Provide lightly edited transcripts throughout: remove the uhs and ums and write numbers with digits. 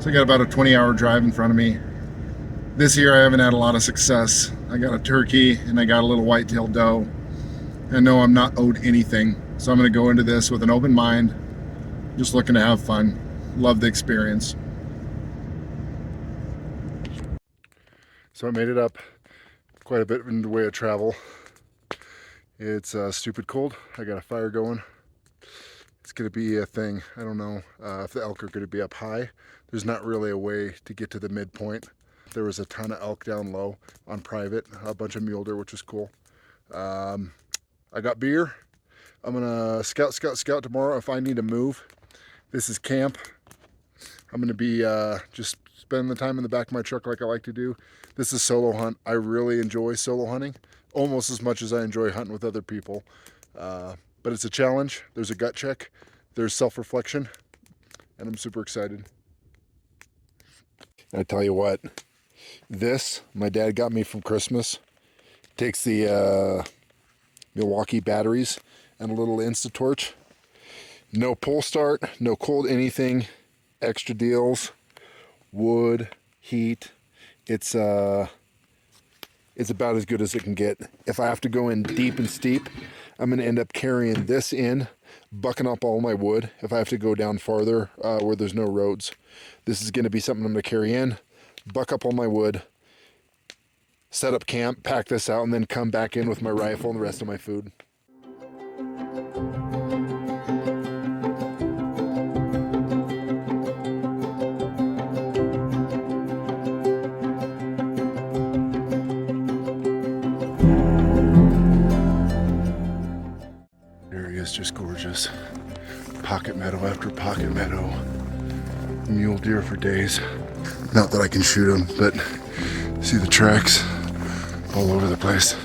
So I got about a 20-hour drive in front of me. This year I haven't had a lot of success. I got a turkey and I got a little whitetail doe. I know I'm not owed anything, so I'm going to go into this with an open mind, just looking to have fun. Love the experience. So I made it up quite a bit in the way of travel. It's stupid cold. I got a fire going. It's going to be a thing. I don't know if the elk are going to be up high. There's not really a way to get to the midpoint. There was a ton of elk down low on private, a bunch of mule deer, which was cool. I got beer. I'm gonna scout tomorrow if I need to move. This is camp. I'm gonna be just spending the time in the back of my truck like I like to do. This is solo hunt. I really enjoy solo hunting, almost as much as I enjoy hunting with other people. But it's a challenge. There's a gut check. There's self-reflection, and I'm super excited. I tell you what, this my dad got me from Christmas. Takes the Milwaukee batteries and a little Instatorch. No pull start, no cold anything, extra deals, wood, heat. It's about as good as it can get. If I have to go in deep and steep, I'm gonna end up carrying this in, bucking up all my wood. If I have to go down farther where there's no roads, this is gonna be something I'm gonna carry in, buck up all my wood, set up camp, pack this out, and then come back in with my rifle and the rest of my food. Area is just gorgeous. Pocket meadow after pocket meadow. Mule deer for days. Not that I can shoot them, but see the tracks all over the place.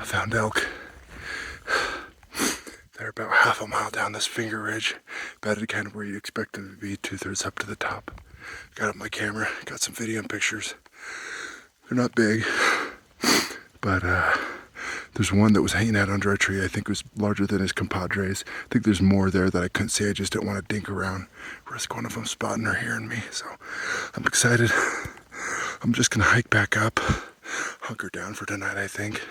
Found elk. They're about half a mile down this finger ridge, about kind of where you expect them to be, 2/3 up to the top. Got up my camera, got some video and pictures. They're not big, but there's one that was hanging out under a tree. I think it was larger than his compadres. I think there's more there that I couldn't see. I just didn't want to dink around, risk one of them spotting or hearing me. So I'm excited. I'm just gonna hike back up, hunker down for tonight, I think.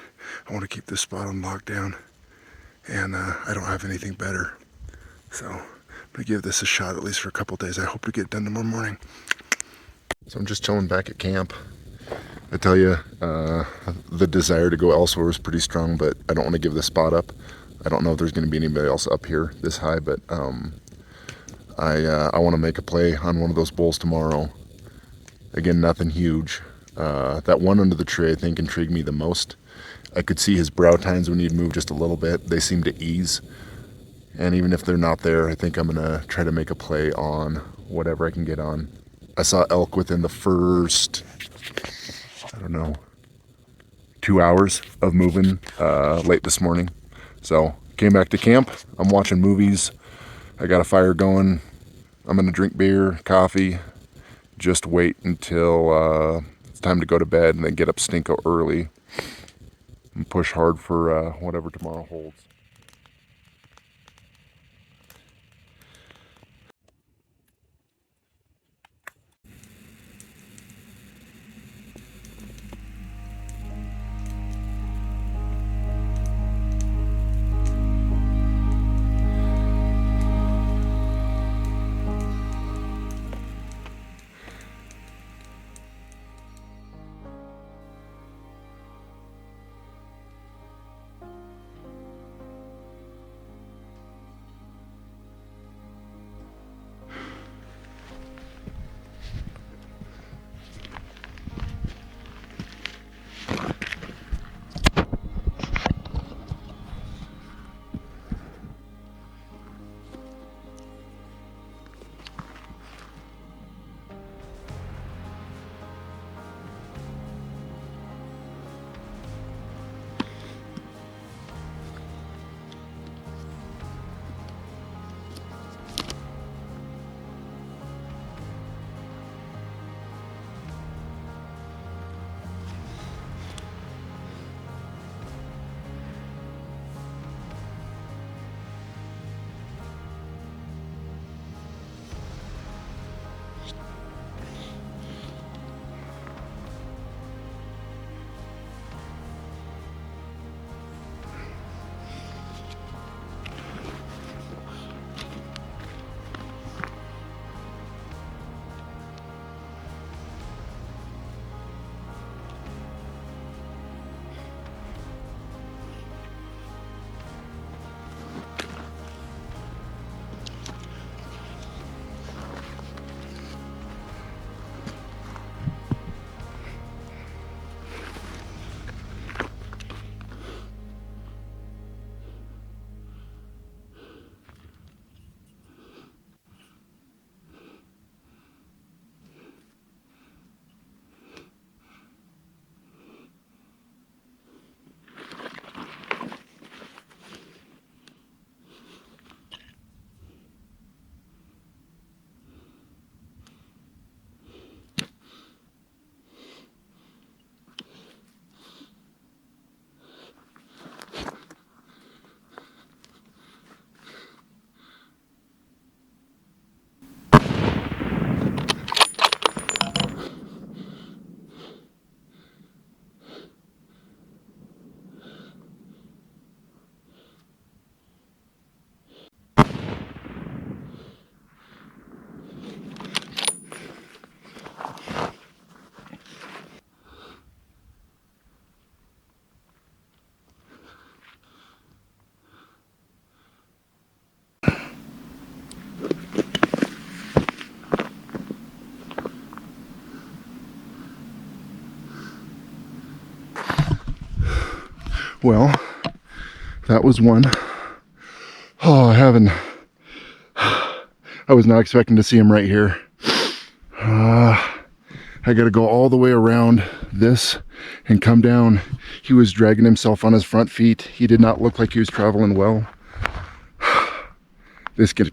I want to keep this spot on lockdown, and I don't have anything better. So I'm gonna give this a shot at least for a couple days. I hope to get it done tomorrow morning. So I'm just chilling back at camp. I tell you, the desire to go elsewhere was pretty strong, but I don't want to give this spot up. I don't know if there's going to be anybody else up here this high, but I want to make a play on one of those bulls tomorrow. Again, nothing huge. That one under the tree, I think, intrigued me the most. I could see his brow tines when he'd move just a little bit. They seem to ease. And even if they're not there, I think I'm going to try to make a play on whatever I can get on. I saw elk within the first, I don't know, 2 hours of moving late this morning. So came back to camp. I'm watching movies. I got a fire going. I'm going to drink beer, coffee. Just wait until it's time to go to bed and then get up stinko early and push hard for whatever tomorrow holds. Well, that was one. Oh, I was not expecting to see him right here. I gotta go all the way around this and come down. He was dragging himself on his front feet. He did not look like he was traveling well. This could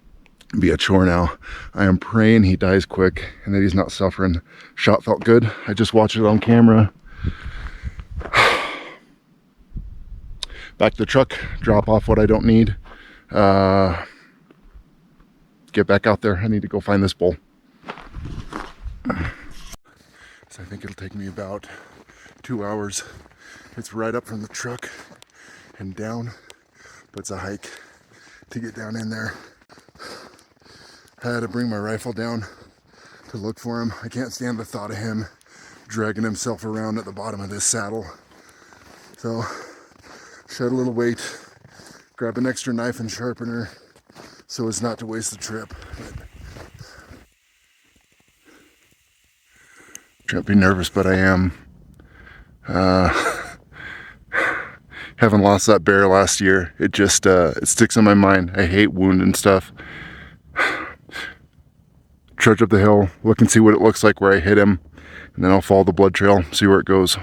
be a chore now. I am praying he dies quick and that he's not suffering. Shot felt good. I just watched it on camera. Back to the truck, drop off what I don't need. Get back out there. I need to go find this bull. So I think it'll take me about 2 hours. It's right up from the truck and down, but it's a hike to get down in there. I had to bring my rifle down to look for him. I can't stand the thought of him dragging himself around at the bottom of this saddle. So, shed a little weight, grab an extra knife and sharpener so as not to waste the trip. Can't be nervous, but I am. Having lost that bear last year, it just it sticks in my mind. I hate wounding stuff. Trudge up the hill, look and see what it looks like where I hit him, and then I'll follow the blood trail, see where it goes.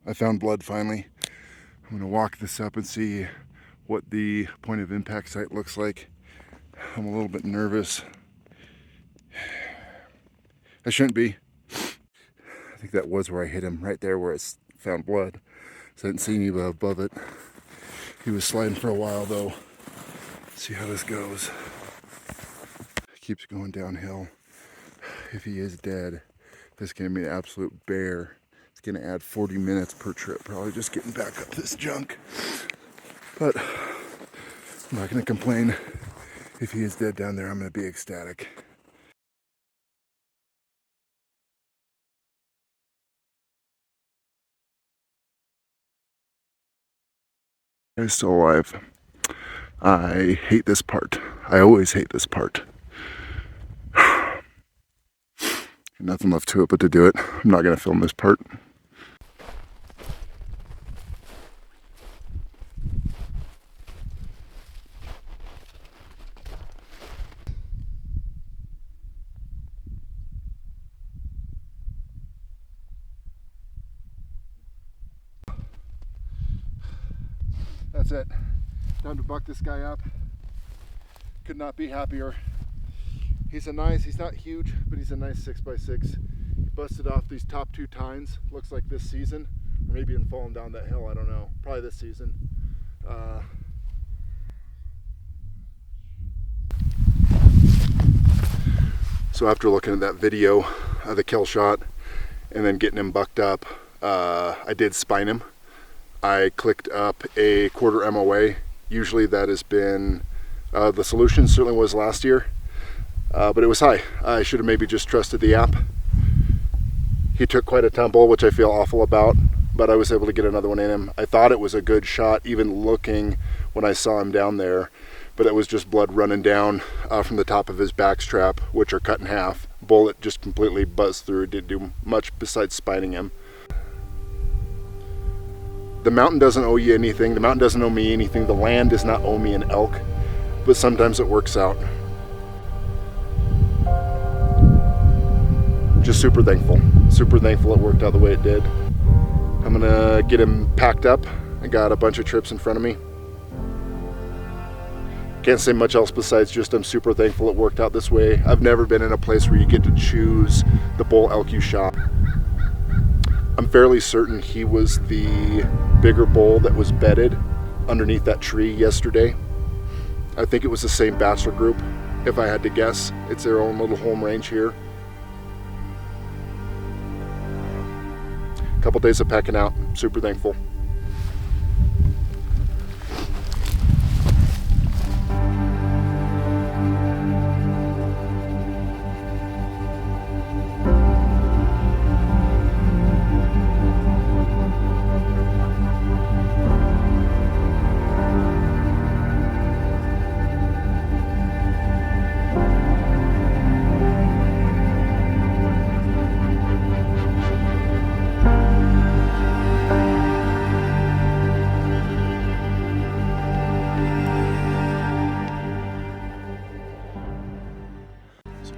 I found blood finally. I'm gonna walk this up and see what the point of impact site looks like. I'm a little bit nervous. I shouldn't be. I think that was where I hit him, right there where it's found blood. So I didn't see any above it. He was sliding for a while though. See how this goes. Keeps going downhill. If he is dead, this is gonna be an absolute bear. It's gonna add 40 minutes per trip, probably just getting back up this junk. But I'm not gonna complain. If he is dead down there, I'm gonna be ecstatic. He's still alive. I hate this part. I always hate this part. Nothing left to it but to do it. I'm not gonna film this part. That's it. Time to buck this guy up. Could not be happier. He's not huge, but he's a nice 6x6. He busted off these top 2 tines, looks like this season. Or maybe even falling down that hill, I don't know. Probably this season. So after looking at that video of the kill shot and then getting him bucked up, I did spine him. I clicked up a quarter MOA. Usually that has been the solution, certainly was last year, but it was high. I should have maybe just trusted the app. He took quite a tumble, which I feel awful about, but I was able to get another one in him. I thought it was a good shot, even looking when I saw him down there, but it was just blood running down from the top of his back strap, which are cut in half. Bullet just completely buzzed through. Didn't do much besides spining him. The mountain doesn't owe you anything. The mountain doesn't owe me anything. The land does not owe me an elk, but sometimes it works out. Just super thankful it worked out the way it did. I'm gonna get him packed up. I got a bunch of trips in front of me. Can't say much else besides just I'm super thankful it worked out this way. I've never been in a place where you get to choose the bull elk you shot. I'm fairly certain he was the bigger bull that was bedded underneath that tree yesterday. I think it was the same bachelor group, if I had to guess. It's their own little home range here. A couple days of packing out, super thankful.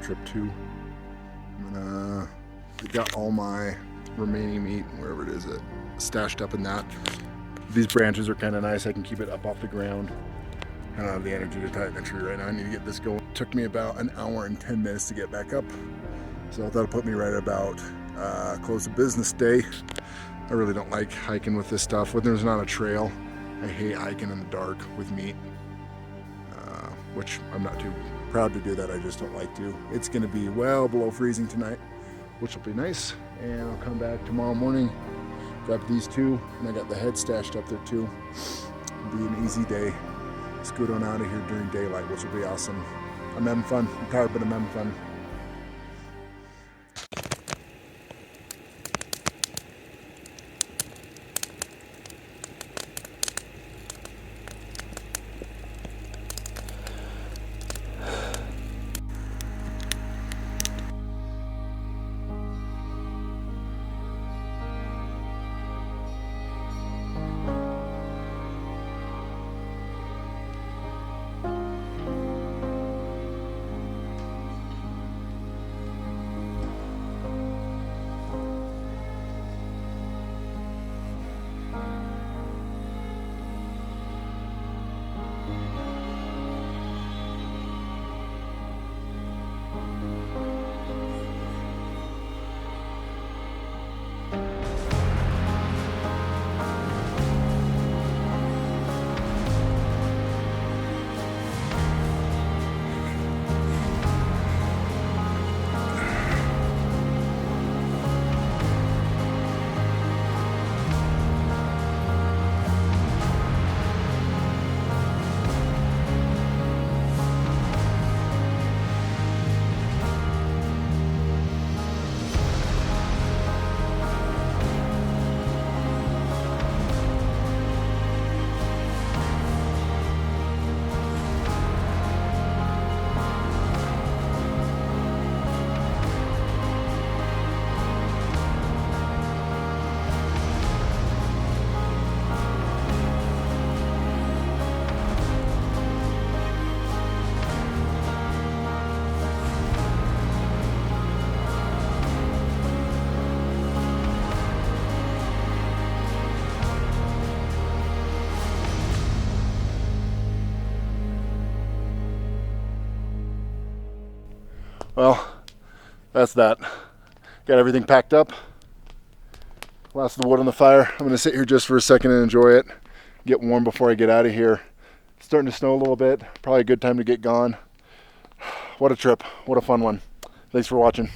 trip too. I'm gonna got all my remaining meat, wherever it is, stashed up in that. These branches are kind of nice. I can keep it up off the ground. I don't have the energy to tighten the tree right now. I need to get this going. It took me about an hour and 10 minutes to get back up. So that'll put me right at about close of business day. I really don't like hiking with this stuff. When there's not a trail, I hate hiking in the dark with meat, which I'm not too proud to do that. I just don't like to. It's gonna be well below freezing tonight, which will be nice. And I'll come back tomorrow morning, grab these two, and I got the head stashed up there too. It'll be an easy day. Scoot on out of here during daylight, which will be awesome. I'm having fun. I'm tired, but I'm having fun. Well, that's that. Got everything packed up. Lots of the wood on the fire. I'm gonna sit here just for a second and enjoy it. Get warm before I get out of here. It's starting to snow a little bit. Probably a good time to get gone. What a trip. What a fun one. Thanks for watching.